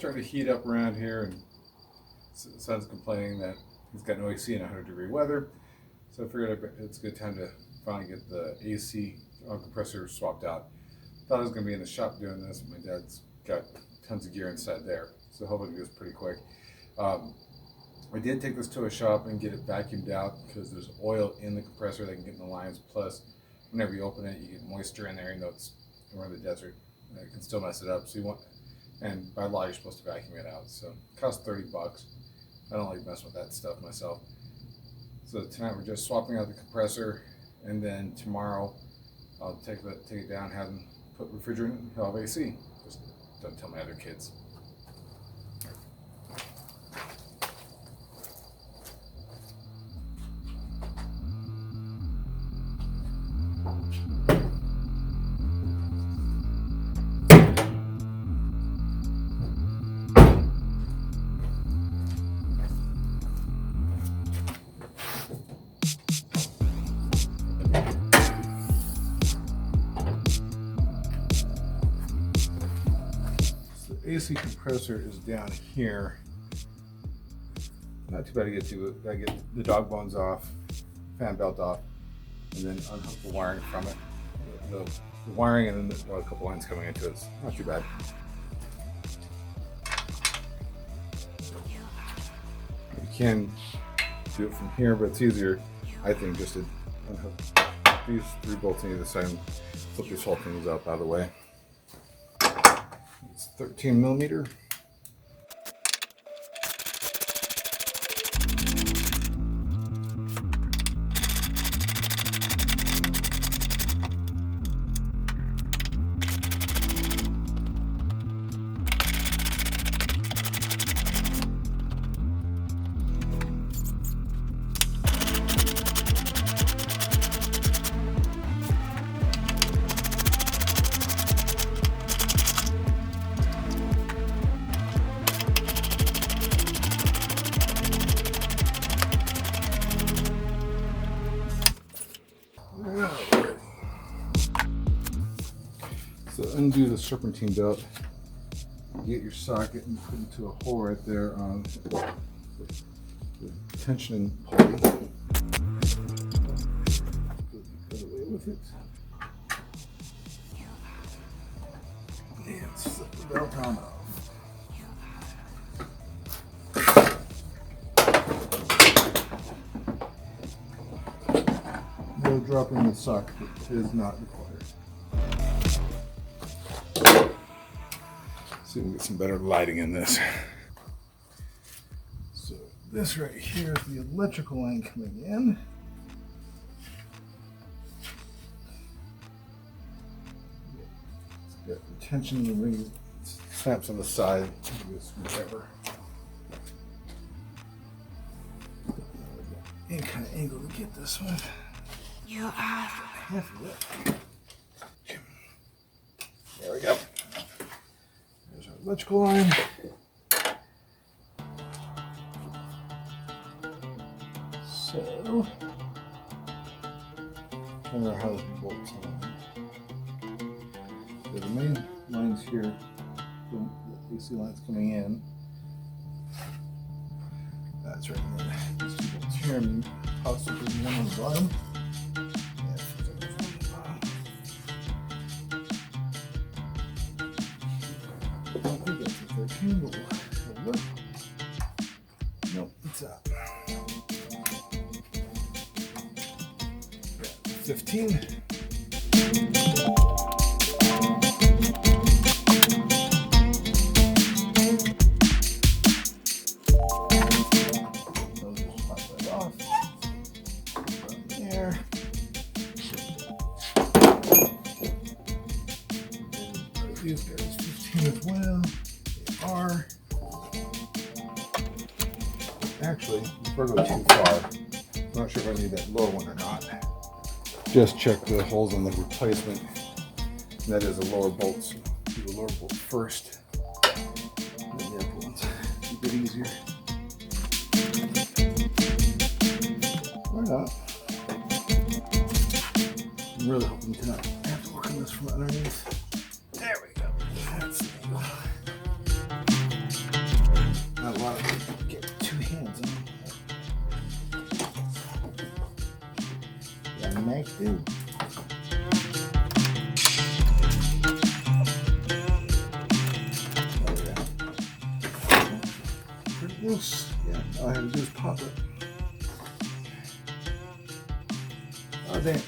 starting to heat up around here, and the son's complaining that he's got no AC in 100-degree weather. So I figured it's a good time to finally get the AC compressor swapped out. Thought I was going to be in the shop doing this, but my dad's got tons of gear inside there, so hopefully it goes pretty quick. I did take this to a shop and get it vacuumed out because there's oil in the compressor that can get in the lines. Plus, whenever you open it, you get moisture in there. You know, it's we're in the desert. It can still mess it up. So you want, and by law, you're supposed to vacuum it out. So it costs $30. I don't like messing with that stuff myself. So tonight we're just swapping out the compressor, and then tomorrow I'll take it down, have them put refrigerant in, he'll have AC. Just don't tell my other kids. AC compressor is down here. Not too bad to get to. I get the dog bones off, fan belt off, and then unhook the wiring from it. The wiring and then a couple lines coming into it. It's not too bad. You can do it from here, but it's easier, I think, just to unhook these 3 bolts on either side and flip these whole things up out of the way. It's 13 millimeter. So undo the serpentine belt, get your socket and put into a hole right there on the tension pulley. Go the other way with it. And slip the belt on off. No dropping the socket is not required. See if we can get some better lighting in this. So this right here is the electrical line coming in. It's got the tension in the ring, snaps on the side. Whatever. Any kind of angle to get this one. You are Half of it. There we go. There's our electrical line. So, I don't know how this bolts on. So the main lines here, the AC lines coming in. That's right. These two bolts here, and possibly one on the bottom. I don't think that's a 13, but we'll look. Nope, it's up. 15. Those just pop right off. From there. These guys 15 as well. They are. Actually, before I go too far, I'm not sure if I need that lower one or not. Just check the holes on the replacement. And that is a lower bolt. So do the lower bolt first. And then the upper ones. A bit easier. Why not? I'm really hoping tonight I have to work on this from underneath. There we go. That's the angle. Nice dude. Pretty loose. Yeah, all I had to do is pop it. Oh damn.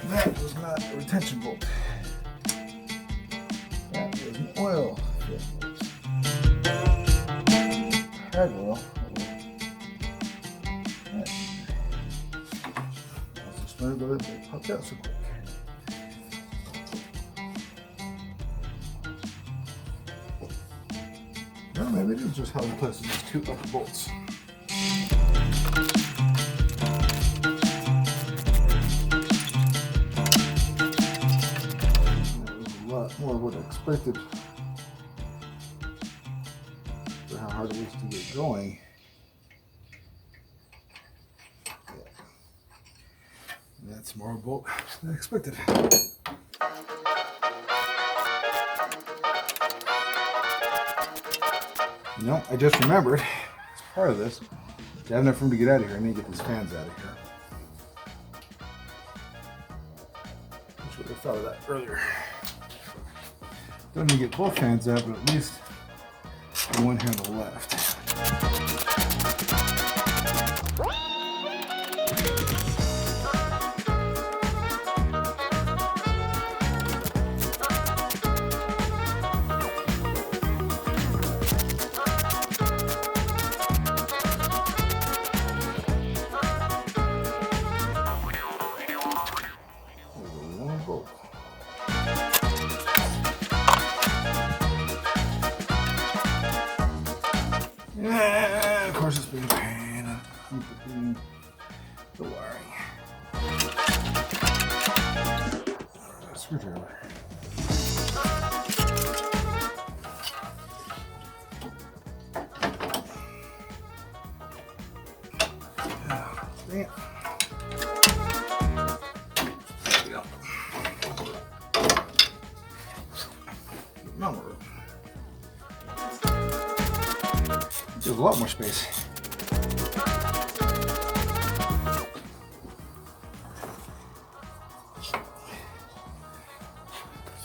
That was not a retention bolt. That was an oil bolt. Tag oil. I was explaining about it, but it popped out so quick. Well, maybe it is just how to place these two upper bolts. More of what I expected for how hard it was to get going. Yeah. That's more of a bolt than I expected. You know, I just remembered, as part of this, to have enough room to get out of here, I need to get these fans out of here. I should have thought of that earlier. Don't need to get both fans out, but at least the one handle left. One bolt. Yeah, of course it's been a pain in the wiring. Screwdriver. Damn. Number. There's a lot more space.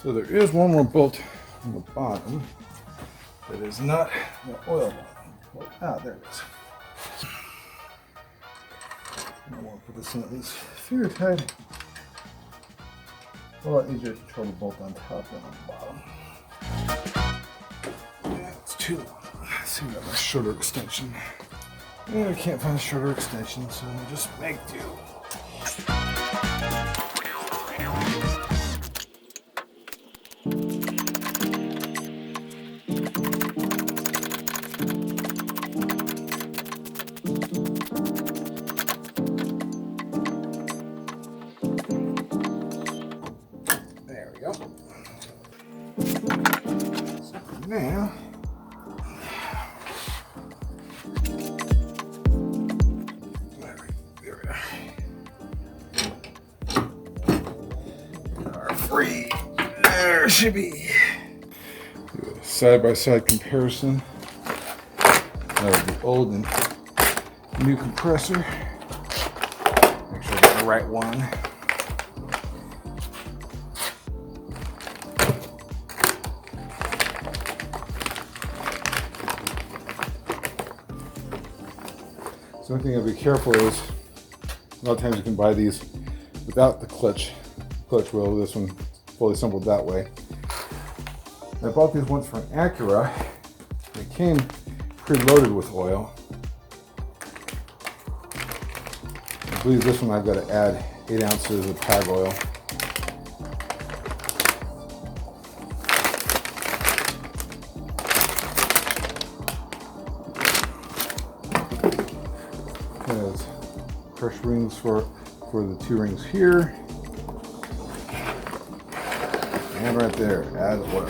So there is one more bolt on the bottom that is not the oil bolt. Ah, there it is. I want to put this in at least finger tight. A lot easier to control the bolt on top than on the bottom. Yeah, it's too long. Let's see, we got my shorter extension. Yeah, I can't find a shorter extension, so we'll just make do. There we go. So now, free. There should be. Side-by-side comparison of the old and new compressor. Make sure I get the right one. So one thing I'll be careful is, a lot of times you can buy these without the clutch wheel. This one fully assembled that way. I bought these once for an Acura. They came preloaded with oil. I believe this one I've got to add 8 ounces of pag oil. Has pressure rings for the 2 rings here. And right there, add oil.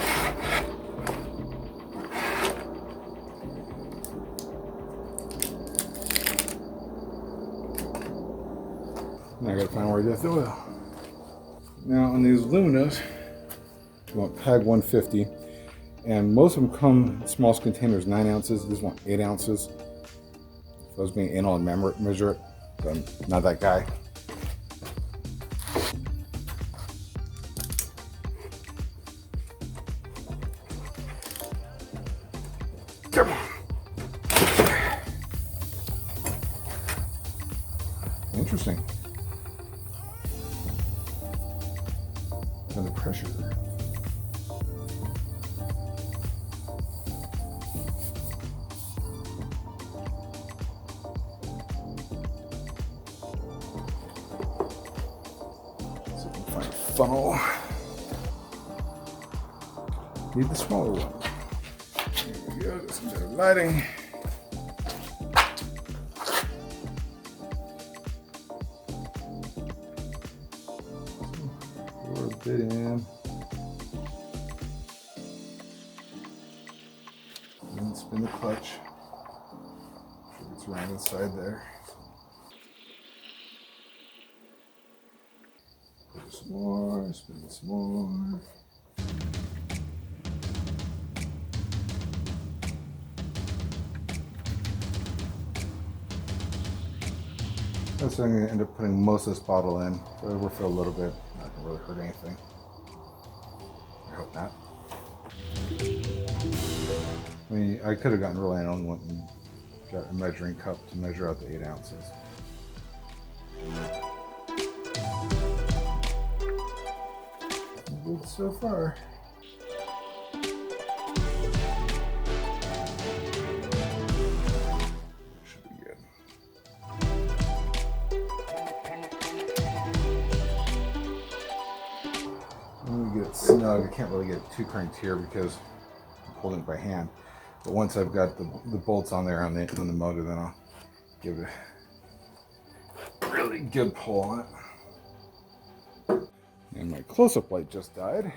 Now I gotta find where I got the oil. Now on these Luminas, you want pag 150, and most of them come in smallest containers, 9 ounces. This one 8 ounces. If I was being anal and measure it. So I'm not that guy. Come on. Interesting. And the pressure. So we can find a funnel. Need the smaller one. There we go. Got some better lighting. Pour a bit in. And spin the clutch. Sure it's around inside there. Put some more, spin some more. That's what I'm going to end up putting most of this bottle in. So we'll fill a little bit. Not going to really hurt anything. I hope not. I mean, I could have gotten really on one and got a measuring cup to measure out the 8 ounces. Good so far. Should be good. When we get it snug, I can't really get it too cranked here because I'm holding it by hand. But once I've got the bolts on there on the motor, then I'll give it a really good pull on it. And my close-up light just died.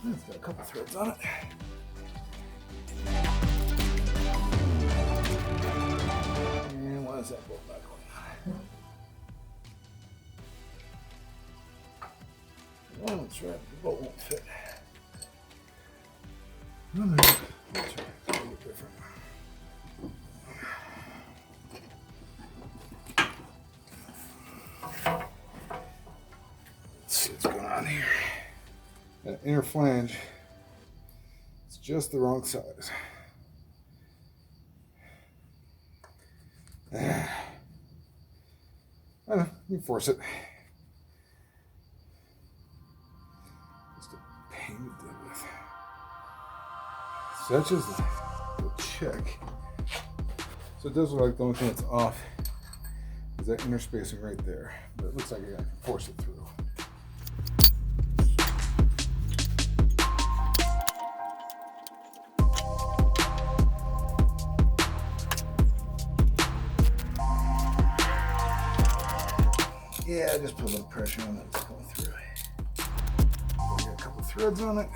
It's got a couple threads on it. And why is that bolt not going on? Oh, that's right, the bolt won't fit. No, no, that's right, it's a little different. Let's see what's going on here. That inner flange, it's just the wrong size. I don't know, you can force it. Just a pain to deal with. Such is the check. So it does look like the only thing that's off is that inner spacing right there. But it looks like I can force it through. Yeah, just put a little pressure on it. It's going through. Got a couple threads on it.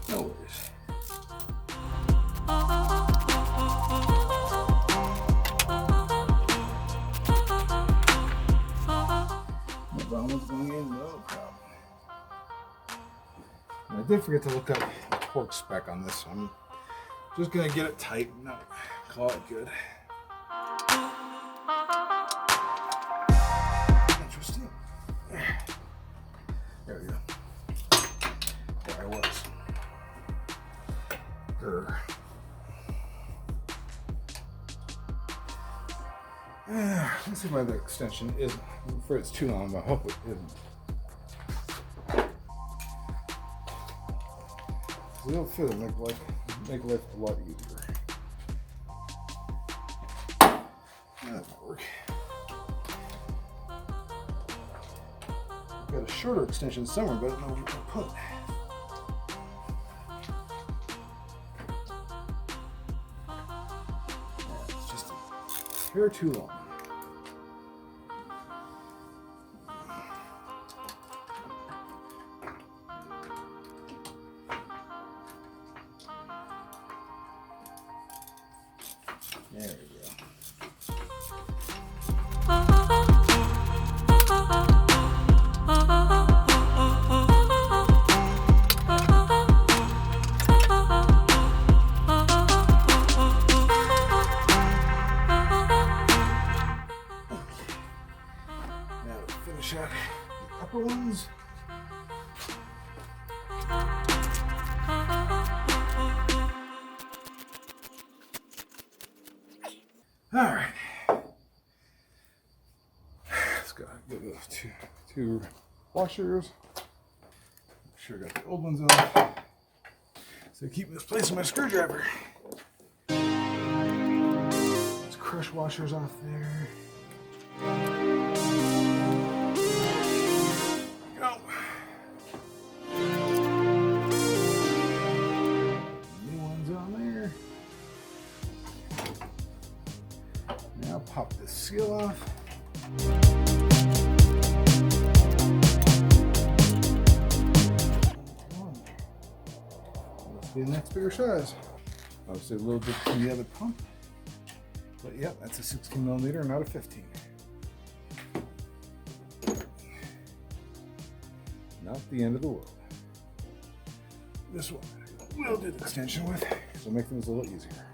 No worries. No problems going in, no problem. And I did forget to look up the torque spec on this one. Just gonna get it tight and not call it good. Interesting. There we go. There I was. Let's see why the extension isn't. I'm afraid it's too long, but I hope it isn't. It'll fit and make life a lot easier. That might work. I've got a shorter extension somewhere, but I don't know where to put it. Yeah, it's just a hair too long. There we go. Now to finish out the upper ones. All right. Let's go get those two washers. Make sure I got the old ones off. So keep this place in my screwdriver. Let's crush washers off there. Go. New ones on there. Now pop this seal off. Must be the next bigger size. Obviously a little bit from the other pump. But yep, that's a 16 millimeter, not a 15. Not the end of the world. This one we'll do the extension with, so make things a little easier.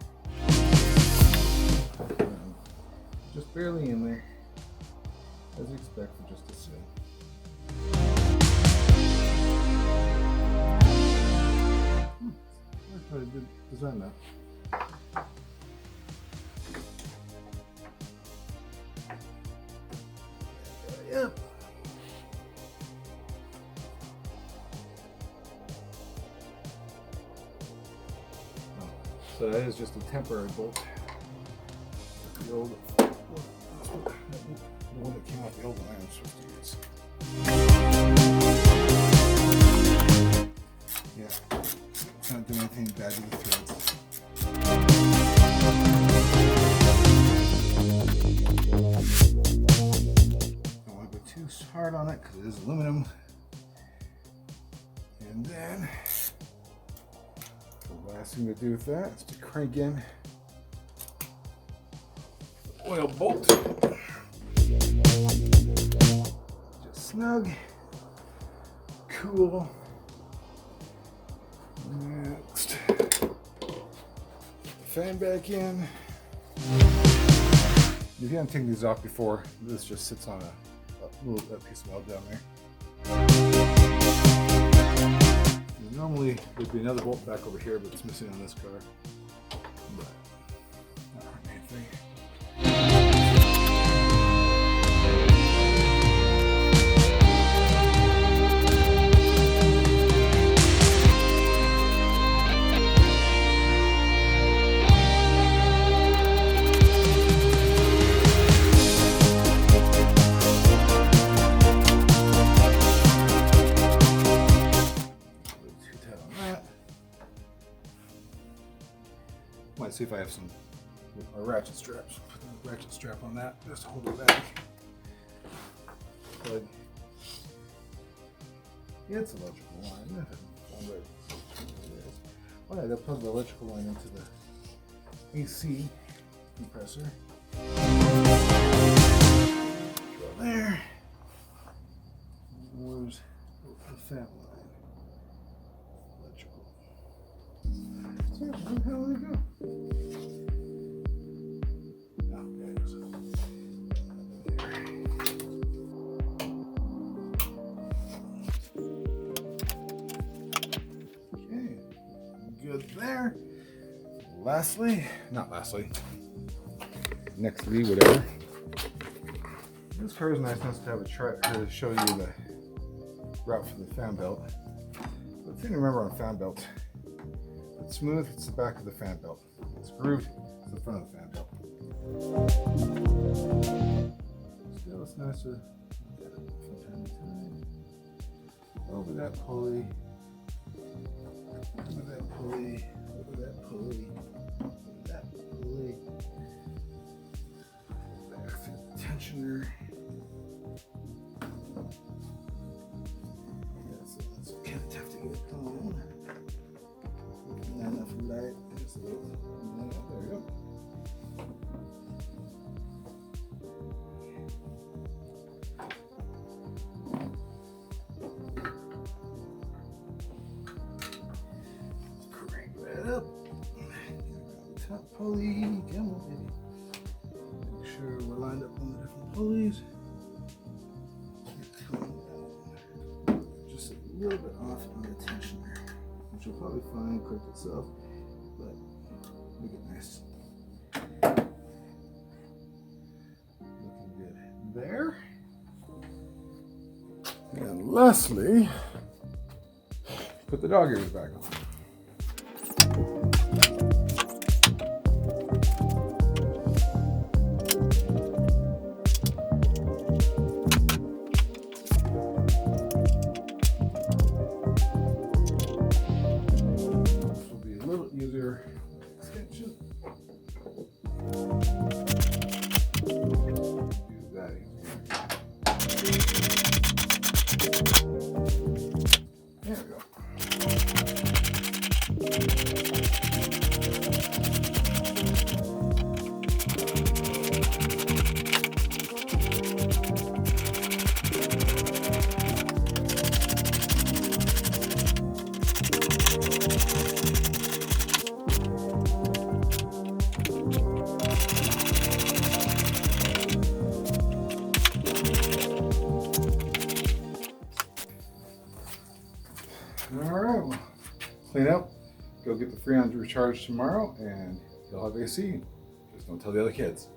Just barely in there, as you expect for just a seal. That's quite a good design though. Yep. So that is just a temporary bolt. The old, the one that came out the old one I'm supposed to use. Yeah, it's not doing anything bad to the threads. Don't want to go too hard on it because it is aluminum. And then the last thing to do with that is to crank in the oil bolt. Just snug, cool. Next, fan back in. If you haven't taken these off before, this just sits on a little piece of weld down there. Normally there'd be another bolt back over here, but it's missing on this car. But not hurting anything. Might see if I have some ratchet straps. Put a ratchet strap on that just to hold it back. But yeah, it's electrical line. Oh yeah, they'll plug the electrical line into the AC compressor. Go there. Where's the fan line? Electrical. So where the hell did it go? Oh, there it is. Okay, good there. Nextly, whatever. This car is nice enough to have a chart here to show you the route for the fan belt. The thing to remember on fan belts, it's smooth, it's the back of the fan belt. It's grooved, it's the front of the fan belt. Still, it's nice to from time to time. Over that pulley, over that pulley, over that pulley, over that pulley. There for the tensioner. Yeah, so that's kind of tough to get on. Not enough light. Just a little. There we go. up, pulley. Come on, baby. Make sure we're lined up on the different pulleys. Just a little bit off on the tension there, which will probably fine, correct itself, but make it nice. Looking good there. And lastly, put the dog ears back on. This will be a little easier extension. Use that easier. There we go. All right, well, clean up, go get the Freons recharged tomorrow, and you'll have AC. Just don't tell the other kids.